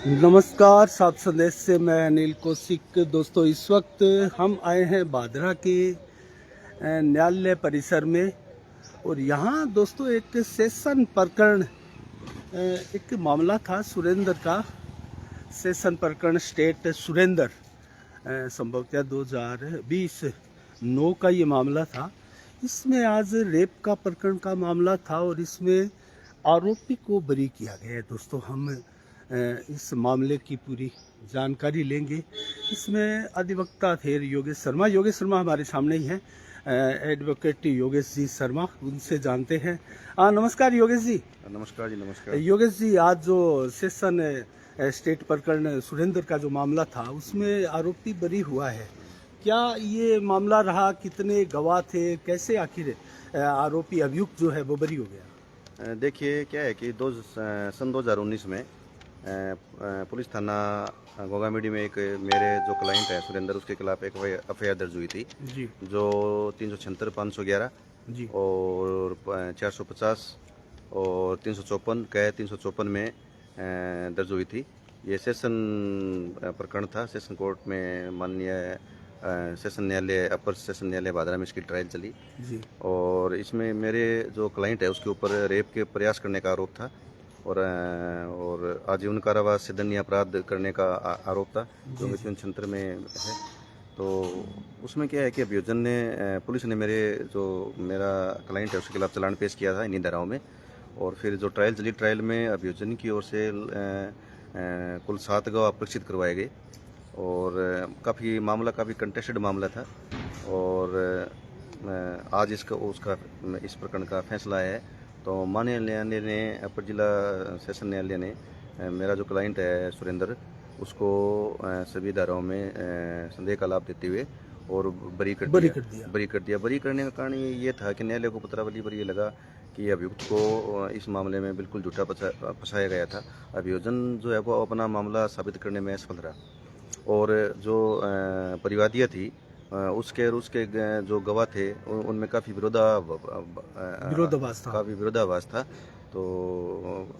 नमस्कार, सात संदेश से मैं अनिल कौशिक। दोस्तों, इस वक्त हम आए हैं बादरा के न्यायालय परिसर में और यहाँ दोस्तों एक सेशन प्रकरण, एक मामला था सुरेंद्र का। सेशन प्रकरण स्टेट सुरेंद्र, संभवतः 2020 9 का ये मामला था। इसमें आज रेप का प्रकरण का मामला था और इसमें आरोपी को बरी किया गया है। दोस्तों, हम इस मामले की पूरी जानकारी लेंगे। इसमें अधिवक्ता थे योगेश शर्मा। योगेश शर्मा हमारे सामने ही हैं, एडवोकेट योगेश जी शर्मा, उनसे जानते हैं। नमस्कार योगेश जी। नमस्कार जी, नमस्कार। योगेश जी, आज जो सेशन स्टेट प्रकरण सुरेंद्र का जो मामला था उसमें आरोपी बरी हुआ है, क्या ये मामला रहा? कितने गवाह थे? कैसे आखिर आरोपी अभियुक्त जो है वो बरी हो गया? देखिए, क्या है कि सन 2019 में पुलिस थाना गोगामेडी में एक मेरे जो क्लाइंट है सुरेंद्र, उसके खिलाफ एक एफआईआर दर्ज हुई थी जी। जो 376, 511 जी और 450 और 354 कै 354 में दर्ज हुई थी। ये सेशन प्रकरण था। सेशन कोर्ट में माननीय सेशन न्यायालय, अपर सेशन न्यायालय बादरा में इसकी ट्रायल चली जी। और इसमें मेरे जो क्लाइंट है उसके ऊपर रेप के प्रयास करने का आरोप था और आजीवन कारावास से दंडनीय अपराध करने का आरोप था जो मृत्यु छंत्र में है। तो उसमें क्या है कि अभियोजन ने, पुलिस ने मेरा क्लाइंट है उसके खिलाफ चालान पेश किया था इन्हीं धाराओं में। और फिर जो ट्रायल चली, ट्रायल में अभियोजन की ओर से कुल 7 गवाह प्रेक्षित करवाए गए और मामला काफ़ी कंटेस्टेड मामला था। और आज इस प्रकरण का फैसला है। तो माननीय न्यायालय ने, अपर जिला सेशन न्यायालय ने मेरा जो क्लाइंट है सुरेंद्र, उसको सभी धाराओं में संदेह का लाभ देते हुए और बरी कर दिया। बरी करने का कारण ये था कि न्यायालय को पत्रावली पर ये लगा कि अभियुक्त को इस मामले में बिल्कुल झूठा फंसाया गया था। अभियोजन जो है वो अपना मामला साबित करने में असफल रहा और जो परिवादियाँ थी उसके जो गवाह थे उनमें काफ़ी विरोधाभास था। तो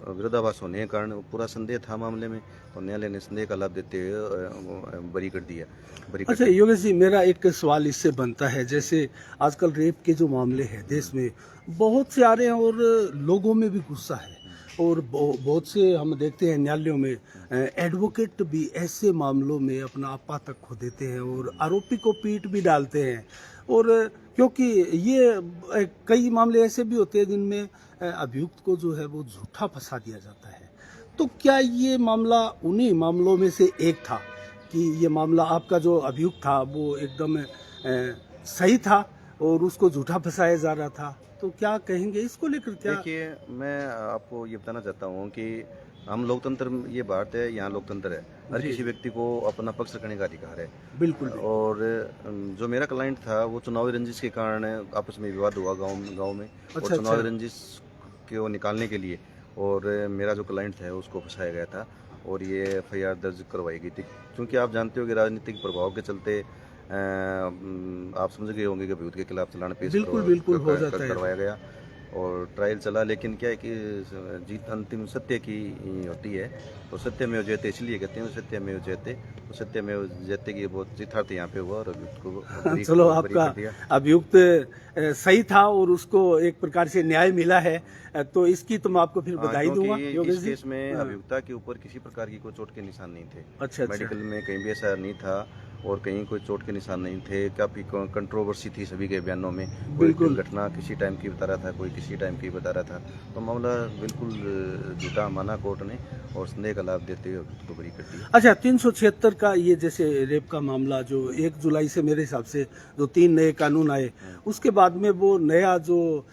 विरोधाभास होने के कारण पूरा संदेह था मामले में, तो न्यायालय ने संदेह का लाभ देते हुए बरी कर दिया। अच्छा योगेश जी, मेरा एक सवाल इससे बनता है, जैसे आजकल रेप के जो मामले हैं देश में बहुत से आ रहे हैं और लोगों में भी गुस्सा है और बहुत से हम देखते हैं न्यायालयों में एडवोकेट भी ऐसे मामलों में अपना आपा तक खो देते हैं और आरोपी को पीट भी डालते हैं। और क्योंकि ये कई मामले ऐसे भी होते हैं जिनमें अभियुक्त को जो है वो झूठा फंसा दिया जाता है। तो क्या ये मामला उन्हीं मामलों में से एक था कि ये मामला आपका जो अभियुक्त था वो एकदम सही था और उसको झूठा फंसाया जा रहा था? तो क्या कहेंगे इसको लेकर? क्या देखिए, मैं आपको ये बताना चाहता हूँ कि हम लोकतंत्र, ये भारत है, यहाँ लोकतंत्र है, हर किसी व्यक्ति को अपना पक्ष रखने का अधिकार है। बिल्कुल। और जो मेरा क्लाइंट था वो चुनावी रंजिश के कारण आपस में विवाद हुआ गांव में। और चुनावी रंजिश को निकालने के लिए और मेरा जो क्लाइंट था उसको फंसाया गया था और ये एफआईआर दर्ज करवाई गई थी। क्योंकि आप जानते हो कि राजनीतिक प्रभाव के चलते आप समझ गए होंगे कि अभियुक्त के खिलाफ चालान पेश करवाया गया और ट्रायल चला। लेकिन क्या है कि जीत अंतिम सत्य की होती है, तो सत्य में जयते इसलिए कहते हैं सत्य में जयते, तो सत्य में जयते की बहुत यथार्थ यहाँ पे हुआ और अभियुक्त को चलो, आपका अभियुक्त सही था और उसको एक प्रकार से न्याय मिला है, तो इसकी तो मैं आपको फिर बधाई दूंगा। इस केस में अभियुक्ता के ऊपर किसी प्रकार की कोई चोट के निशान नहीं थे। अच्छा। मेडिकल में कहीं भी ऐसा नहीं था और कहीं कोई चोट के निशान नहीं थे। काफ़ी कंट्रोवर्सी थी सभी के बयानों में, कोई घटना किसी टाइम की बता रहा था, कोई किसी टाइम की बता रहा था। तो मामला बिल्कुल झूठा माना कोर्ट ने और संदेह का लाभ देते हुए उसको बरी कर दिया। अच्छा, 376 का ये जैसे रेप का मामला जो 1 जुलाई से मेरे हिसाब से जो 3 नए कानून आए, उसके बाद में वो नया जो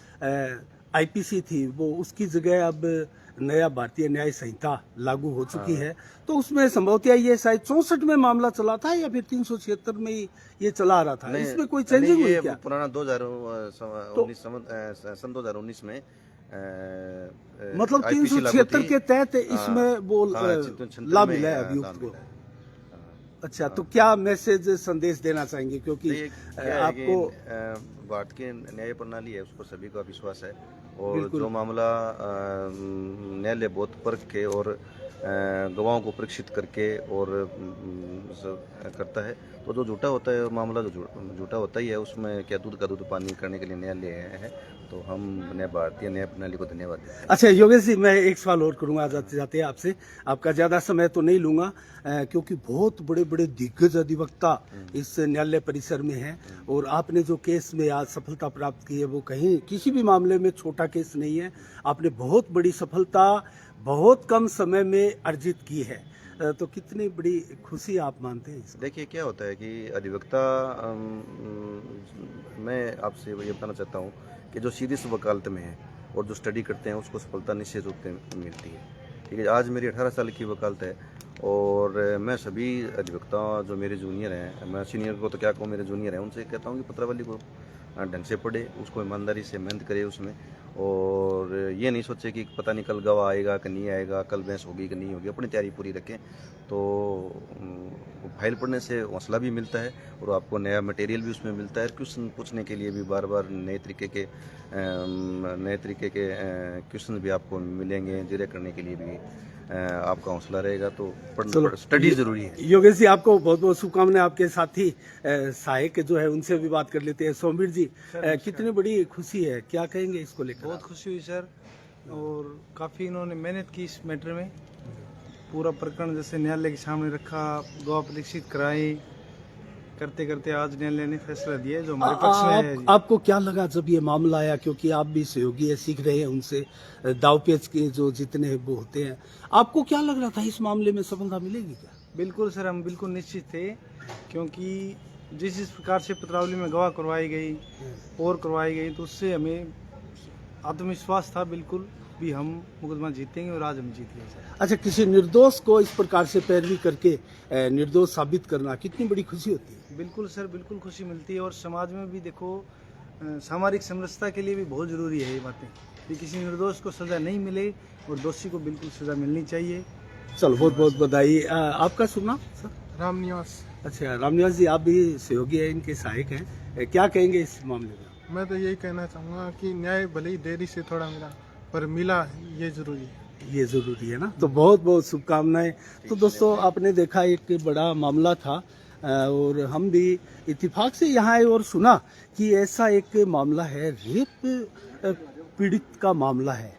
आईपीसी थी वो उसकी जगह अब नया भारतीय न्याय संहिता लागू हो चुकी है। तो उसमें संभवतः ये शायद 64 में मामला चला था या फिर 376 में ही ये चला रहा था? इसमें कोई चेंजिंग हुई क्या? पुराना 2019 सन 2019 में मतलब 376 के तहत इसमें वो लाभ मिला है अभियुक्त को। अच्छा, तो क्या मैसेज संदेश देना चाहेंगे? क्योंकि आपको भारत की न्याय प्रणाली है, उस पर सभी का विश्वास है और जो मामला न्यायालय बहुत परख के और गवाहों को परीक्षित करके और करता है। तो जो झूठा होता है मामला, जो झूठा होता ही है, उसमें क्या दूध का दूध पानी करने के लिए न्यायालय है। तो हम नए भारतीय न्याय प्रणाली को धन्यवाद देते हैं। अच्छा योगेश जी, मैं एक सवाल और करूंगा जाते जाते आपसे, आपका ज़्यादा समय तो नहीं लूंगा, क्योंकि बहुत बड़े बड़े दिग्गज अधिवक्ता इस न्यायालय परिसर में हैं, और आपने जो केस में आज सफलता प्राप्त की है वो कहीं किसी भी मामले में छोटा केस नहीं है। आपने बहुत बड़ी सफलता बहुत कम समय में अर्जित की है, तो कितनी बड़ी खुशी आप मानते हैं इसको? देखिए क्या होता है कि अधिवक्ता, मैं आपसे ये बताना चाहता हूँ कि जो सीधी सी वकालत में है और जो स्टडी करते हैं उसको सफलता निश्चित रूप से मिलती है। ठीक है, आज मेरी 18 साल की वकालत है और मैं सभी अधिवक्ता जो मेरे जूनियर हैं, मैं सीनियर को तो क्या कहूँ, मेरे जूनियर हैं, उनसे कहता हूँ कि पत्रावली को ढंग से पढ़े, उसको ईमानदारी से मेहनत करे उसमें, और ये नहीं सोचे कि पता नहीं कल गवाह आएगा कि नहीं आएगा, कल बहस होगी कि नहीं होगी, अपनी तैयारी पूरी रखें। तो फाइल पढ़ने से हौसला भी मिलता है और आपको नया मटेरियल भी उसमें मिलता है। क्वेश्चन पूछने के लिए भी बार बार नए तरीके के क्वेश्चन भी आपको मिलेंगे, जिरे करने के लिए भी आपका हौसला रहेगा। तो स्टडी जरूरी है। योगेश जी, आपको बहुत बहुत शुभकामनाएं। आपके साथी सहायक जो है उनसे भी बात कर लेते हैं। सोमवीर जी, कितनी बड़ी खुशी है, क्या कहेंगे इसको लेकर? बहुत खुशी हुई सर, और काफ़ी इन्होंने मेहनत की इस मैटर में। पूरा प्रकरण जैसे न्यायालय के सामने रखा, गवाह परीक्षित कराए, करते करते आज न्यायालय ने फैसला दिया जो हमारे पक्ष में है। आपको क्या लगा जब ये मामला आया, क्योंकि आप भी सहयोगी है, सीख रहे हैं उनसे, दावपेच के जो जितने वो होते हैं, आपको क्या लग रहा था इस मामले में सफलता मिलेगी क्या? बिल्कुल सर, हम बिल्कुल निश्चित थे, क्योंकि जिस प्रकार से पत्रावली में गवाह करवाई गई और करवाई गई, तो उससे हमें आत्मविश्वास था बिल्कुल भी हम मुकदमा जीतेंगे, और आज हम जीत गए सर। अच्छा, किसी निर्दोष को इस प्रकार से पैरवी करके निर्दोष साबित करना कितनी बड़ी खुशी होती है? बिल्कुल सर, बिल्कुल खुशी मिलती है, और समाज में भी देखो सामाजिक समरसता के लिए भी बहुत ज़रूरी है ये बातें, कि किसी निर्दोष को सज़ा नहीं मिले और दोषी को बिल्कुल सज़ा मिलनी चाहिए। चलो, बहुत बहुत बधाई। आपका शुभ नाम सर? रामनिवास। अच्छा, रामनिवास जी, आप भी सहयोगी हैं, इनके सहायक हैं, क्या कहेंगे इस मामले में? मैं तो यही कहना चाहूँगा कि न्याय भले ही देरी से थोड़ा मिला, पर मिला, ये जरूरी है। ये जरूरी है ना। तो बहुत बहुत शुभकामनाएं। तो दोस्तों, आपने देखा एक बड़ा मामला था, और हम भी इत्तेफाक से यहाँ आए और सुना कि ऐसा एक मामला है, रेप पीड़ित का मामला है।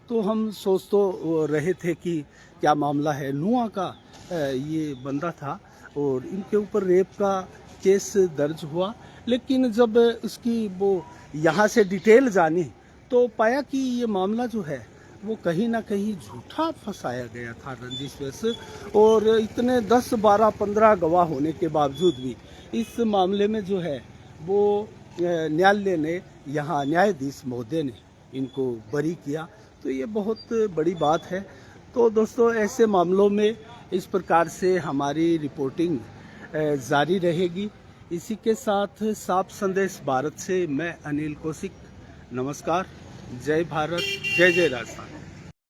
तो हम सोच तो रहे थे कि क्या मामला है। नुआ का ये बंदा था और इनके ऊपर रेप का केस दर्ज हुआ, लेकिन जब उसकी वो यहाँ से डिटेल जानी तो पाया कि ये मामला जो है वो कहीं ना कहीं झूठा फंसाया गया था रंजिश वैसे, और इतने 10, 12, 15 गवाह होने के बावजूद भी इस मामले में जो है वो न्यायालय ने, यहाँ न्यायाधीश महोदय ने इनको बरी किया। तो ये बहुत बड़ी बात है। तो दोस्तों, ऐसे मामलों में इस प्रकार से हमारी रिपोर्टिंग जारी रहेगी। इसी के साथ साफ संदेश भारत से मैं अनिल कौशिक, नमस्कार, जय भारत, जय जय राजस्थान।